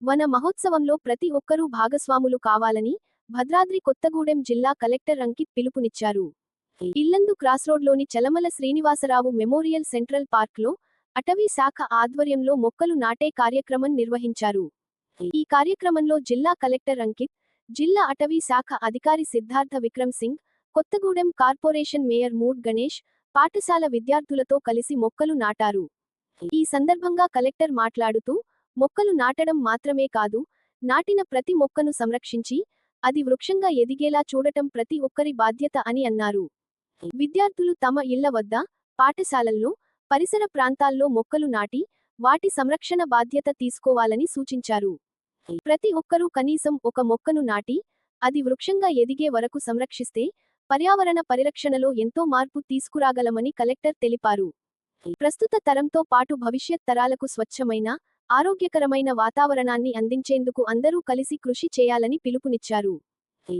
వన మహోత్సవంలో ప్రతి ఒక్కరూ భాగస్వాములు కావాలని భద్రాద్రి కొత్తగూడెం జిల్లా కలెక్టర్ అంకిత్ పిలుపునిచ్చారు. ఇల్లందు క్రాస్రోడ్లోని చలమల శ్రీనివాసరావు మెమోరియల్ సెంట్రల్ పార్క్లో అటవీ శాఖ ఆధ్వర్యంలో మొక్కలు నాటే కార్యక్రమం నిర్వహించారు. ఈ కార్యక్రమంలో జిల్లా కలెక్టర్ అంకిత్, జిల్లా అటవీ శాఖ అధికారి Siddhartha Vikram Singh, Kothagudem corporation mayor mood Ganesh, పాఠశాల విద్యార్థులతో కలిసి మొక్కలు నాటారు. ఈ సందర్భంగా కలెక్టర్ మాట్లాడుతూ, మొక్కలు నాటడం మాత్రమే కాదు, నాటిన ప్రతి మొక్కను సంరక్షించి, అది వృక్షంగా ఎదిగేలా చూడటం ప్రతి ఒక్కరి బాధ్యత అని అన్నారు. విద్యార్థులు తమ ఇళ్ల వద్ద, పాఠశాలల్లో, పరిసర ప్రాంతాల్లో మొక్కలు నాటి, వాటి సంరక్షణ బాధ్యత తీసుకోవాలని సూచించారు. ప్రతి ఒక్కరూ కనీసం ఒక మొక్కను నాటి, అది వృక్షంగా ఎదిగే వరకు సంరక్షిస్తే, పర్యావరణ పరిరక్షణలో ఎంతో మార్పు తీసుకురాగలమని కలెక్టర్ తెలిపారు. ప్రస్తుత తరంతో పాటు భవిష్యత్ తరాలకు స్వచ్ఛమైన, ఆరోగ్యకరమైన వాతావరణాన్ని అందించేందుకు అందరూ కలిసి కృషి చేయాలని పిలుపునిచ్చారు.